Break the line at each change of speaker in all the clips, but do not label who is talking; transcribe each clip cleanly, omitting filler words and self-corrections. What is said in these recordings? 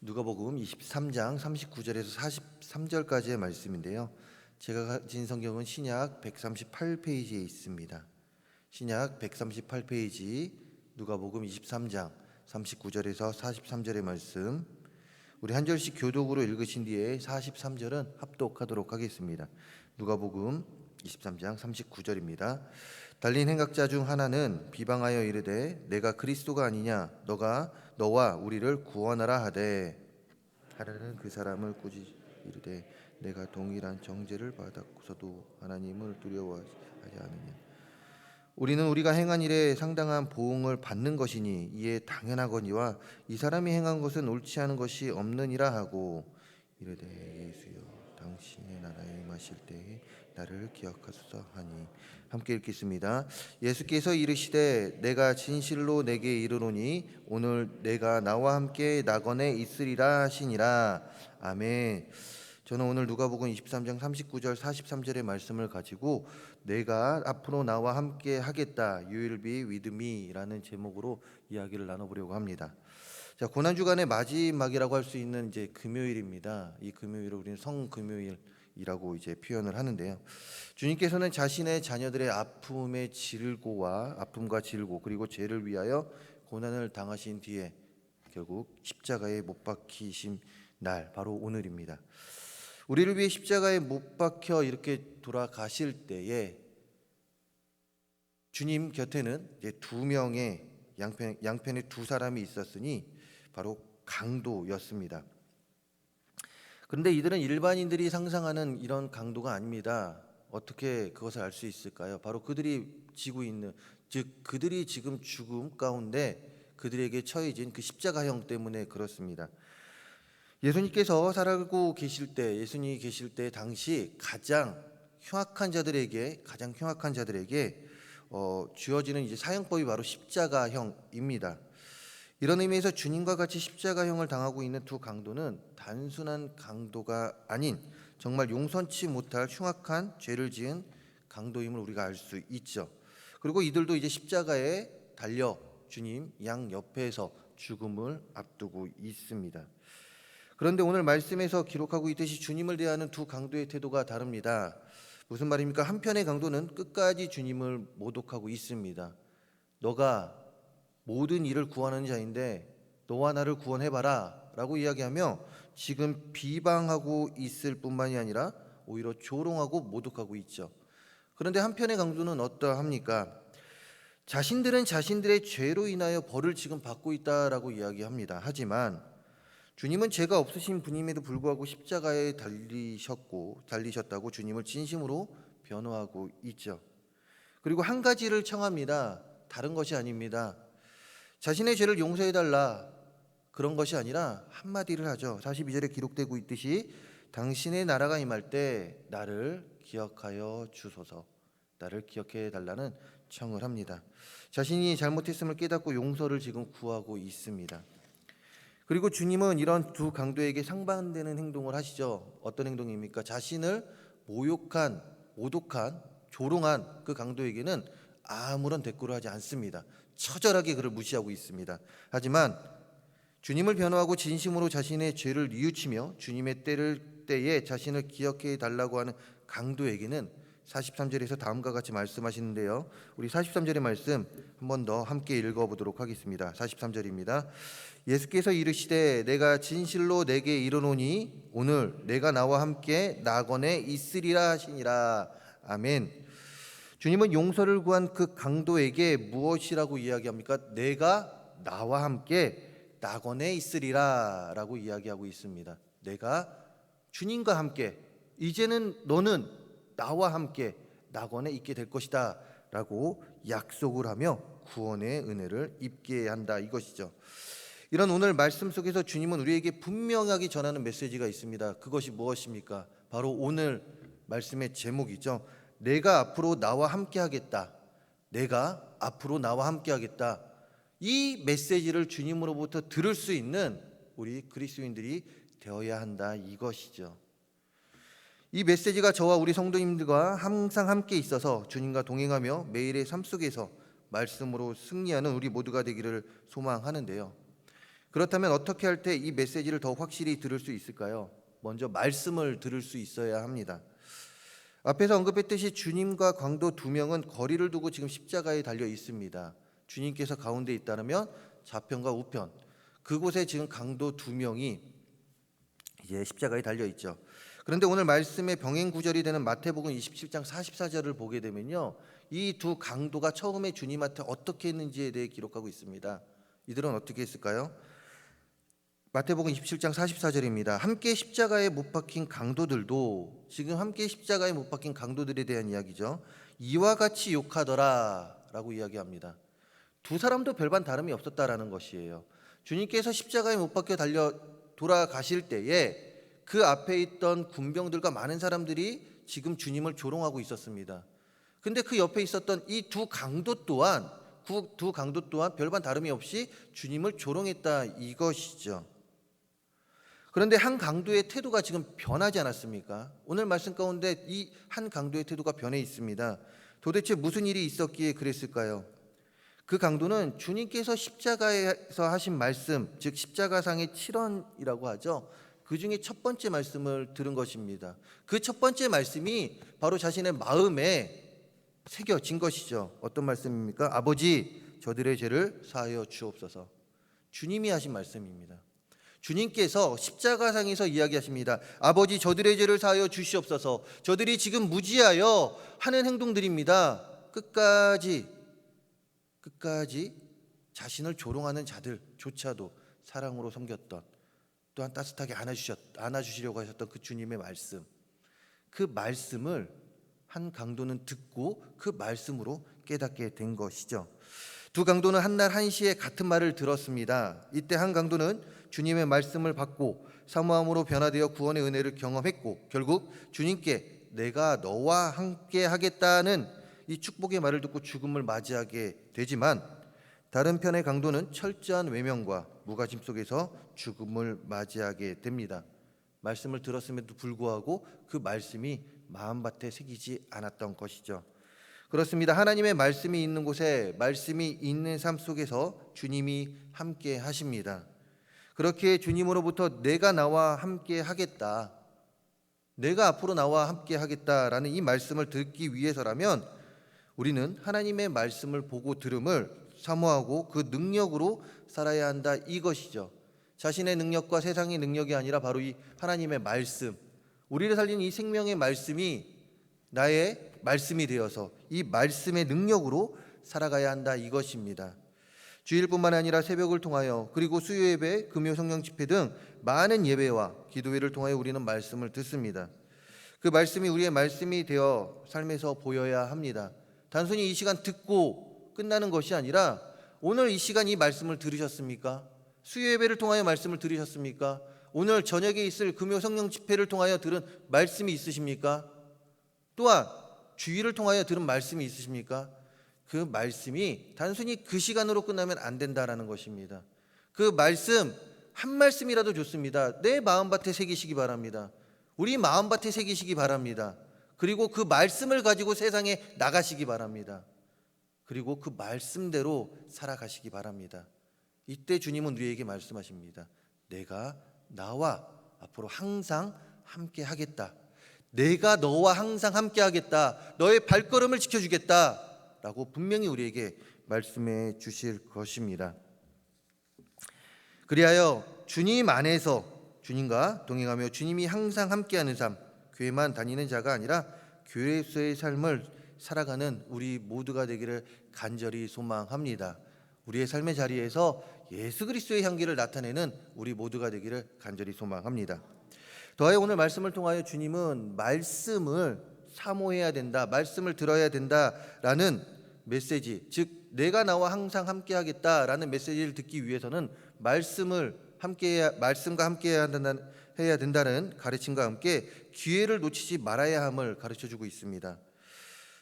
누가복음 23장 39절에서 43절까지의 말씀인데요. 제가 가진 성경은 신약 138페이지에 있습니다. 신약 138페이지 누가복음 23장 39절에서 43절의 말씀, 우리 한 절씩 교독으로 읽으신 뒤에 43절은 합독하도록 하겠습니다. 누가복음 23장 39절입니다. 달린 행악자 중 하나는 비방하여 이르되 내가 그리스도가 아니냐, 너와 우리를 구원하라 하되, 하나는 그 사람을 꾸짖 이르되 내가 동일한 정죄를 받았고서도 하나님을 두려워하지 않느냐. 우리는 우리가 행한 일에 상당한 보응을 받는 것이니 이에 당연하거니와 이 사람이 행한 것은 옳지 않은 것이 없느니라 하고, 이르되 예수여 당신의 나라에 임하실 때에 나를 기억하소서 하니. 함께 읽겠습니다. 예수께서 이르시되 내가 진실로 내게 이르노니 오늘 내가 나와 함께 낙원에 있으리라 하시니라. 아멘. 저는 오늘 누가복음 23장 39절 43절의 말씀을 가지고 내가 앞으로 나와 함께 하겠다, You will be with me라는 제목으로 이야기를 나눠보려고 합니다. 자, 고난주간의 마지막이라고 할 수 있는 이제 금요일입니다. 이 금요일을 우리는 성금요일이라고 이제 표현을 하는데요. 주님께서는 자신의 자녀들의 아픔과 질고 그리고 죄를 위하여 고난을 당하신 뒤에 결국 십자가에 못 박히신 날, 바로 오늘입니다. 우리를 위해 십자가에 못 박혀 이렇게 돌아가실 때에 주님 곁에는 이제 두 명의 양편에 두 사람이 있었으니 바로 강도였습니다. 그런데 이들은 일반인들이 상상하는 이런 강도가 아닙니다. 어떻게 그것을 알 수 있을까요? 바로 그들이 지고 있는, 즉 그들이 지금 죽음 가운데 그들에게 처해진 그 십자가형 때문에 그렇습니다. 예수님께서 살아가고 계실 때, 예수님이 계실 때 당시 가장 흉악한 자들에게 주어지는 이제 사형법이 바로 십자가형입니다. 이런 의미에서 주님과 같이 십자가형을 당하고 있는 두 강도는 단순한 강도가 아닌 정말 용서치 못할 흉악한 죄를 지은 강도임을 우리가 알 수 있죠. 그리고 이들도 이제 십자가에 달려 주님 양 옆에서 죽음을 앞두고 있습니다. 그런데 오늘 말씀에서 기록하고 있듯이 주님을 대하는 두 강도의 태도가 다릅니다. 무슨 말입니까? 한편의 강도는 끝까지 주님을 모독하고 있습니다. 너가 모든 일을 구하는 자인데 너와 나를 구원해봐라 라고 이야기하며 지금 비방하고 있을 뿐만이 아니라 오히려 조롱하고 모독하고 있죠. 그런데 한편의 강도는 어떠합니까? 자신들은 자신들의 죄로 인하여 벌을 지금 받고 있다라고 이야기합니다. 하지만 주님은 죄가 없으신 분임에도 불구하고 십자가에 달리셨다고 주님을 진심으로 변호하고 있죠. 그리고 한 가지를 청합니다. 다른 것이 아닙니다. 자신의 죄를 용서해달라, 그런 것이 아니라 한마디를 하죠. 42절에 기록되고 있듯이 당신의 나라가 임할 때 나를 기억하여 주소서, 나를 기억해 달라는 청을 합니다. 자신이 잘못했음을 깨닫고 용서를 지금 구하고 있습니다. 그리고 주님은 이런 두 강도에게 상반되는 행동을 하시죠. 어떤 행동입니까? 자신을 모독한, 조롱한 그 강도에게는 아무런 대꾸를 하지 않습니다. 처절하게 그를 무시하고 있습니다. 하지만 주님을 변호하고 진심으로 자신의 죄를 뉘우치며 주님의 때에 자신을 기억해 달라고 하는 강도에게는 43절에서 다음과 같이 말씀하시는데요. 우리 43절의 말씀 한 번 더 함께 읽어보도록 하겠습니다. 43절입니다. 예수께서 이르시되 내가 진실로 내게 이르노니 오늘 내가 나와 함께 낙원에 있으리라 하시니라. 아멘. 주님은 용서를 구한 그 강도에게 무엇이라고 이야기합니까? 내가 나와 함께 낙원에 있으리라 라고 이야기하고 있습니다. 내가 주님과 함께, 이제는 너는 나와 함께 낙원에 있게 될 것이다 라고 약속을 하며 구원의 은혜를 입게 한다, 이것이죠. 이런 오늘 말씀 속에서 주님은 우리에게 분명하게 전하는 메시지가 있습니다. 그것이 무엇입니까? 바로 오늘 말씀의 제목이죠. 내가 앞으로 나와 함께 하겠다. 내가 앞으로 나와 함께 하겠다. 이 메시지를 주님으로부터 들을 수 있는 우리 그리스도인들이 되어야 한다, 이것이죠. 이 메시지가 저와 우리 성도님들과 항상 함께 있어서 주님과 동행하며 매일의 삶 속에서 말씀으로 승리하는 우리 모두가 되기를 소망하는데요. 그렇다면 어떻게 할 때 이 메시지를 더 확실히 들을 수 있을까요? 먼저 말씀을 들을 수 있어야 합니다. 앞에서 언급했듯이 주님과 강도 두 명은 거리를 두고 지금 십자가에 달려 있습니다. 주님께서 가운데 있다면 좌편과 우편, 그곳에 지금 강도 두 명이 이제 십자가에 달려 있죠. 그런데 오늘 말씀의 병행 구절이 되는 마태복음 27장 44절을 보게 되면요, 이 두 강도가 처음에 주님한테 어떻게 했는지에 대해 기록하고 있습니다. 이들은 어떻게 했을까요? 마태복음 27장 44절입니다. 함께 십자가에 못 박힌 강도들도, 지금 함께 십자가에 못 박힌 강도들에 대한 이야기죠, 이와 같이 욕하더라 라고 이야기합니다. 두 사람도 별반 다름이 없었다라는 것이에요. 주님께서 십자가에 못 박혀 달려 돌아가실 때에 그 앞에 있던 군병들과 많은 사람들이 지금 주님을 조롱하고 있었습니다. 근데 그 옆에 있었던 이 두 강도 또한 별반 다름이 없이 주님을 조롱했다 이것이죠. 그런데 한 강도의 태도가 지금 변하지 않았습니까? 오늘 말씀 가운데 이 한 강도의 태도가 변해 있습니다. 도대체 무슨 일이 있었기에 그랬을까요? 그 강도는 주님께서 십자가에서 하신 말씀, 즉 십자가상의 7원이라고 하죠, 그 중에 첫 번째 말씀을 들은 것입니다. 그 첫 번째 말씀이 바로 자신의 마음에 새겨진 것이죠. 어떤 말씀입니까? 아버지, 저들의 죄를 사하여 주옵소서. 주님이 하신 말씀입니다. 주님께서 십자가상에서 이야기하십니다. 아버지, 저들의 죄를 사하여 주시옵소서. 저들이 지금 무지하여 하는 행동들입니다. 끝까지 자신을 조롱하는 자들조차도 사랑으로 섬겼던, 또한 따뜻하게 안아주시려고 하셨던 그 주님의 말씀, 그 말씀을 한 강도는 듣고 그 말씀으로 깨닫게 된 것이죠. 두 강도는 한날 한시에 같은 말을 들었습니다. 이때 한 강도는 주님의 말씀을 받고 사모함으로 변화되어 구원의 은혜를 경험했고, 결국 주님께 내가 너와 함께 하겠다는 이 축복의 말을 듣고 죽음을 맞이하게 되지만, 다른 편의 강도는 철저한 외면과 무관심 속에서 죽음을 맞이하게 됩니다. 말씀을 들었음에도 불구하고 그 말씀이 마음밭에 새기지 않았던 것이죠. 그렇습니다. 하나님의 말씀이 있는 곳에, 말씀이 있는 삶 속에서 주님이 함께 하십니다. 그렇게 주님으로부터 내가 나와 함께 하겠다, 내가 앞으로 나와 함께 하겠다라는 이 말씀을 듣기 위해서라면 우리는 하나님의 말씀을 보고 들음을 사모하고 그 능력으로 살아야 한다 이것이죠. 자신의 능력과 세상의 능력이 아니라 바로 이 하나님의 말씀, 우리를 살리는 이 생명의 말씀이 나의 말씀이 되어서 이 말씀의 능력으로 살아가야 한다 이것입니다. 주일뿐만 아니라 새벽을 통하여, 그리고 수요 예배, 금요 성령 집회 등 많은 예배와 기도회를 통하여 우리는 말씀을 듣습니다. 그 말씀이 우리의 말씀이 되어 삶에서 보여야 합니다. 단순히 이 시간 듣고 끝나는 것이 아니라, 오늘 이 시간 이 말씀을 들으셨습니까? 수요 예배를 통하여 말씀을 들으셨습니까? 오늘 저녁에 있을 금요 성령 집회를 통하여 들은 말씀이 있으십니까? 또한 주일을 통하여 들은 말씀이 있으십니까? 그 말씀이 단순히 그 시간으로 끝나면 안 된다라는 것입니다. 그 말씀 한 말씀이라도 좋습니다. 내 마음밭에 새기시기 바랍니다. 우리 마음밭에 새기시기 바랍니다. 그리고 그 말씀을 가지고 세상에 나가시기 바랍니다. 그리고 그 말씀대로 살아가시기 바랍니다. 이때 주님은 우리에게 말씀하십니다. 내가 나와 앞으로 항상 함께 하겠다. 내가 너와 항상 함께 하겠다. 너의 발걸음을 지켜주겠다 라고 분명히 우리에게 말씀해 주실 것입니다. 그리하여 주님 안에서 주님과 동행하며 주님이 항상 함께하는 삶, 교회만 다니는 자가 아니라 교회에서의 삶을 살아가는 우리 모두가 되기를 간절히 소망합니다. 우리의 삶의 자리에서 예수 그리스도의 향기를 나타내는 우리 모두가 되기를 간절히 소망합니다. 더하여 오늘 말씀을 통하여 주님은 말씀을 사모해야 된다, 말씀을 들어야 된다라는 메시지, 즉 내가 나와 항상 함께하겠다라는 메시지를 듣기 위해서는 말씀과 함께해야 된다는 가르침과 함께 기회를 놓치지 말아야 함을 가르쳐주고 있습니다.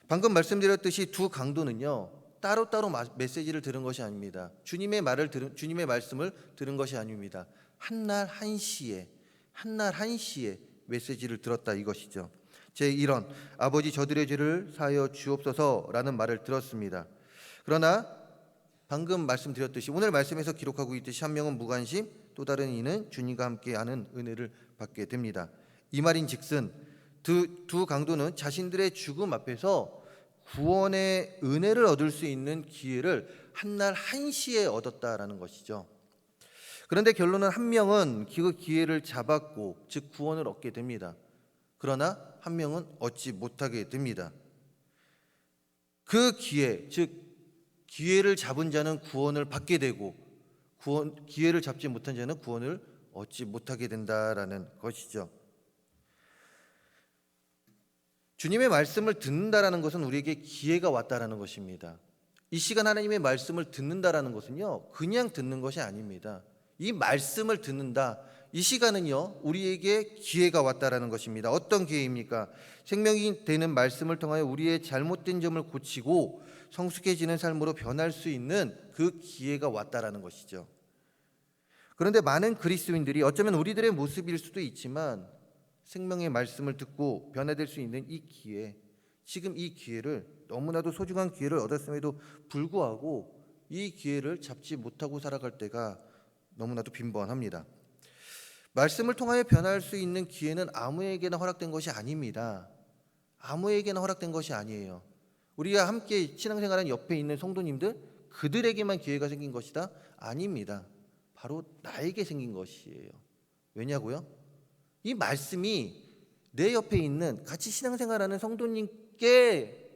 방금 말씀드렸듯이 두 강도는요, 따로따로 메시지를 들은 것이 아닙니다. 주님의 말씀을 들은 것이 아닙니다. 한날 한시에 메시지를 들었다 이것이죠. 제1원, 아버지 저들의 죄를 사하여 주옵소서라는 말을 들었습니다. 그러나 방금 말씀드렸듯이 오늘 말씀에서 기록하고 있듯이 한 명은 무관심, 또 다른 이는 주님과 함께하는 은혜를 받게 됩니다. 이 말인즉슨 두 강도는 자신들의 죽음 앞에서 구원의 은혜를 얻을 수 있는 기회를 한날 한시에 얻었다라는 것이죠. 그런데 결론은 한 명은 그 기회를 잡았고 즉 구원을 얻게 됩니다. 그러나 한 명은 얻지 못하게 됩니다. 그 기회, 즉 기회를 잡은 자는 구원을 받게 되고 기회를 잡지 못한 자는 구원을 얻지 못하게 된다라는 것이죠. 주님의 말씀을 듣는다라는 것은 우리에게 기회가 왔다라는 것입니다. 이 시간 하나님의 말씀을 듣는다라는 것은요, 그냥 듣는 것이 아닙니다. 이 말씀을 듣는다, 이 시간은요 우리에게 기회가 왔다라는 것입니다. 어떤 기회입니까? 생명이 되는 말씀을 통하여 우리의 잘못된 점을 고치고 성숙해지는 삶으로 변할 수 있는 그 기회가 왔다라는 것이죠. 그런데 많은 그리스도인들이 어쩌면 우리들의 모습일 수도 있지만 생명의 말씀을 듣고 변화될 수 있는 이 기회, 지금 이 기회를 너무나도 소중한 기회를 얻었음에도 불구하고 이 기회를 잡지 못하고 살아갈 때가 너무나도 빈번합니다. 말씀을 통하여 변할 수 있는 기회는 아무에게나 허락된 것이 아닙니다. 아무에게나 허락된 것이 아니에요. 우리가 함께 신앙생활한 옆에 있는 성도님들, 그들에게만 기회가 생긴 것이다? 아닙니다. 바로 나에게 생긴 것이에요. 왜냐고요? 이 말씀이 내 옆에 있는 같이 신앙생활하는 성도님께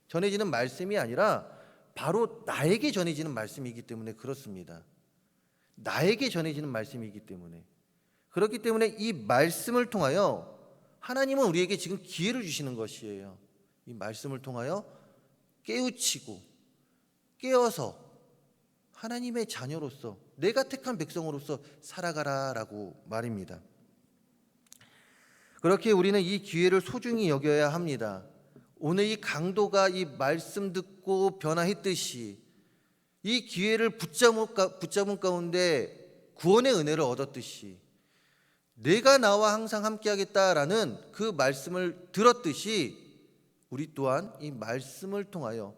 전해지는 말씀이 아니라 바로 나에게 전해지는 말씀이기 때문에 그렇습니다. 나에게 전해지는 말씀이기 때문에, 그렇기 때문에 이 말씀을 통하여 하나님은 우리에게 지금 기회를 주시는 것이에요. 이 말씀을 통하여 깨우치고 깨어서 하나님의 자녀로서, 내가 택한 백성으로서 살아가라라고 말입니다. 그렇게 우리는 이 기회를 소중히 여겨야 합니다. 오늘 이 강도가 이 말씀 듣고 변화했듯이 이 기회를 붙잡은 가운데 구원의 은혜를 얻었듯이, 내가 나와 항상 함께하겠다라는 그 말씀을 들었듯이 우리 또한 이 말씀을 통하여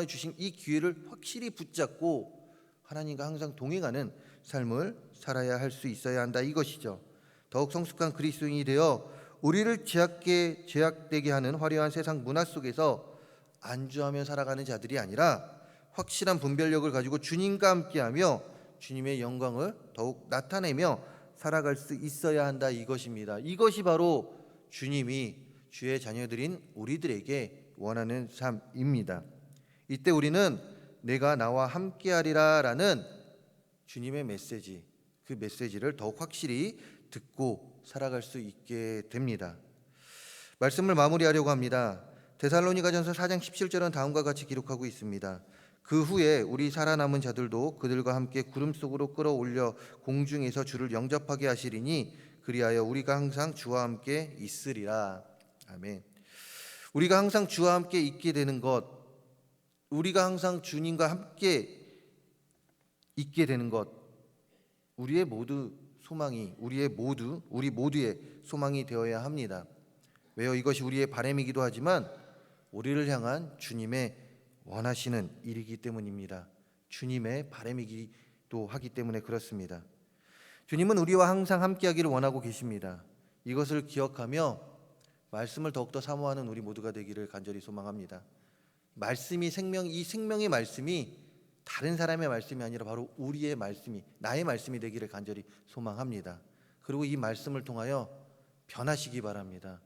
주신 이 기회를 확실히 붙잡고 하나님과 항상 동행하는 삶을 살아야 할 수 있어야 한다, 이것이죠. 더욱 성숙한 그리스도인이 되어 우리를 제약되게 하는 화려한 세상 문화 속에서 안주하며 살아가는 자들이 아니라 확실한 분별력을 가지고 주님과 함께하며 주님의 영광을 더욱 나타내며 살아갈 수 있어야 한다, 이것입니다. 이것이 바로 주님이 주의 자녀들인 우리들에게 원하는 삶입니다. 이때 우리는 내가 나와 함께하리라라는 주님의 메시지, 그 메시지를 더욱 확실히 듣고 살아갈 수 있게 됩니다. 말씀을 마무리하려고 합니다. 데살로니가전서 4장 17절은 다음과 같이 기록하고 있습니다. 그 후에 우리 살아남은 자들도 그들과 함께 구름 속으로 끌어올려 공중에서 주를 영접하게 하시리니 그리하여 우리가 항상 주와 함께 있으리라. 아멘. 우리가 항상 주와 함께 있게 되는 것, 우리가 항상 주님과 함께 있게 되는 것, 우리 모두의 소망이 되어야 합니다. 왜요? 이것이 우리의 바람이기도 하지만 우리를 향한 주님의 원하시는 일이기 때문입니다. 주님의 바람이기도 하기 때문에 그렇습니다. 주님은 우리와 항상 함께하기를 원하고 계십니다. 이것을 기억하며 말씀을 더욱더 사모하는 우리 모두가 되기를 간절히 소망합니다. 말씀이 이 생명의 말씀이 다른 사람의 말씀이 아니라 바로 우리의 말씀이, 나의 말씀이 되기를 간절히 소망합니다. 그리고 이 말씀을 통하여 변하시기 바랍니다.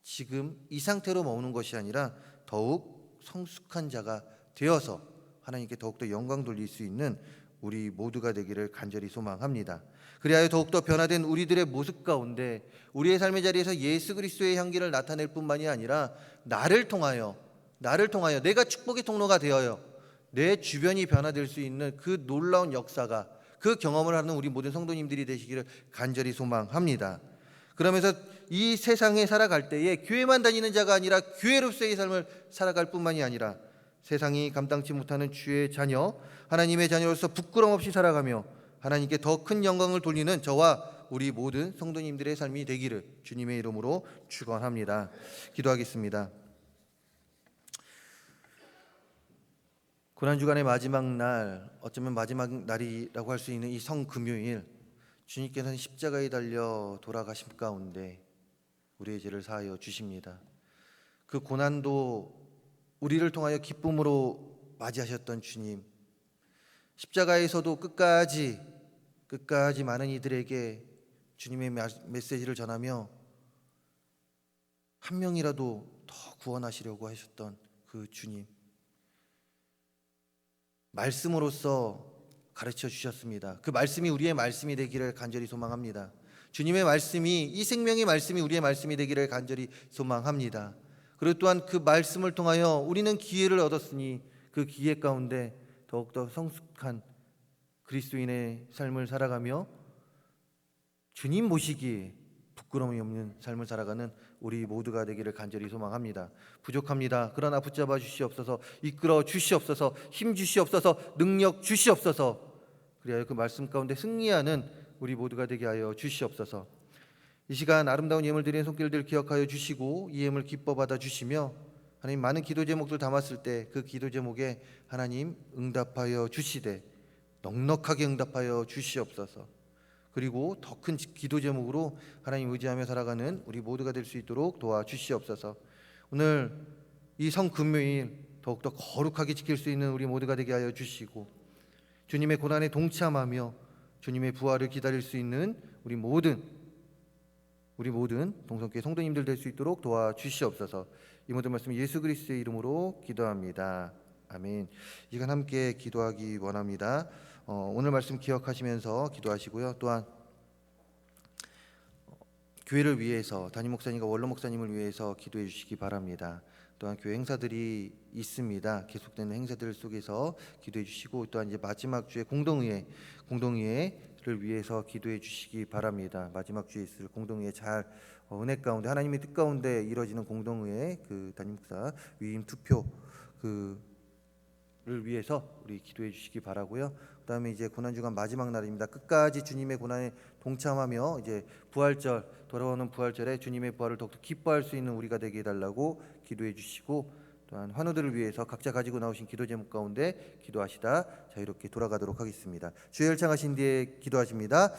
지금 이 상태로 머무는 것이 아니라 더욱 성숙한 자가 되어서 하나님께 더욱더 영광 돌릴 수 있는 우리 모두가 되기를 간절히 소망합니다. 그리하여 더욱더 변화된 우리들의 모습 가운데 우리의 삶의 자리에서 예수 그리스도의 향기를 나타낼 뿐만이 아니라 나를 통하여 내가 축복의 통로가 되어요 내 주변이 변화될 수 있는 그 놀라운 역사가, 그 경험을 하는 우리 모든 성도님들이 되시기를 간절히 소망합니다. 그러면서 이 세상에 살아갈 때에 교회만 다니는 자가 아니라 교회로서의 삶을 살아갈 뿐만이 아니라 세상이 감당치 못하는 주의 자녀, 하나님의 자녀로서 부끄럼 없이 살아가며 하나님께 더 큰 영광을 돌리는 저와 우리 모든 성도님들의 삶이 되기를 주님의 이름으로 축원합니다. 기도하겠습니다. 고난주간의 마지막 날, 어쩌면 마지막 날이라고 할 수 있는 이 성금요일, 주님께서는 십자가에 달려 돌아가심 가운데 우리의 죄를 사하여 주십니다. 그 고난도 우리를 통하여 기쁨으로 맞이하셨던 주님, 십자가에서도 끝까지 많은 이들에게 주님의 메시지를 전하며 한 명이라도 더 구원하시려고 하셨던 그 주님, 말씀으로써 가르쳐 주셨습니다. 그 말씀이 우리의 말씀이 되기를 간절히 소망합니다. 주님의 말씀이, 이 생명의 말씀이 우리의 말씀이 되기를 간절히 소망합니다. 그리고 또한 그 말씀을 통하여 우리는 기회를 얻었으니 그 기회 가운데 더욱더 성숙한 그리스도인의 삶을 살아가며 주님 모시기에 부끄러움이 없는 삶을 살아가는 우리 모두가 되기를 간절히 소망합니다. 부족합니다. 그러나 붙잡아 주시옵소서, 이끌어 주시옵소서, 힘 주시옵소서, 능력 주시옵소서. 그리하여 그 말씀 가운데 승리하는 우리 모두가 되게 하여 주시옵소서. 이 시간 아름다운 예물 드리는 손길들 기억하여 주시고 이 예물 기뻐 받아 주시며 하나님, 많은 기도 제목들 담았을 때 그 기도 제목에 하나님 응답하여 주시되 넉넉하게 응답하여 주시옵소서. 그리고 더 큰 기도 제목으로 하나님 의지하며 살아가는 우리 모두가 될 수 있도록 도와주시옵소서. 오늘 이 성금요일 더욱더 거룩하게 지킬 수 있는 우리 모두가 되게 하여 주시고 주님의 고난에 동참하며 주님의 부활을 기다릴 수 있는 우리 모든 동성교회 성도님들 될 수 있도록 도와주시옵소서. 이 모든 말씀 예수 그리스도의 이름으로 기도합니다. 아멘. 이 시간 함께 기도하기 원합니다. 오늘 말씀 기억하시면서 기도하시고요. 또한 교회를 위해서 담임 목사님과 원로 목사님을 위해서 기도해 주시기 바랍니다. 또한 교회 행사들이 있습니다. 계속되는 행사들 속에서 기도해 주시고 또한 이제 마지막 주에 공동의회를 위해서 기도해 주시기 바랍니다. 마지막 주에 있을 공동의회 잘 은혜 가운데 하나님의 뜻 가운데 이루어지는 공동의회 그 담임 목사 위임 투표 를 위해서 우리 기도해 주시기 바라고요. 그다음에 이제 고난주간 마지막 날입니다. 끝까지 주님의 고난에 동참하며 이제 부활절, 돌아오는 부활절에 주님의 부활을 더욱더 기뻐할 수 있는 우리가 되게 해달라고 기도해 주시고 또한 환우들을 위해서 각자 가지고 나오신 기도 제목 가운데 기도하시다 자유롭게 돌아가도록 하겠습니다. 주의 열창하신 뒤에 기도하십니다.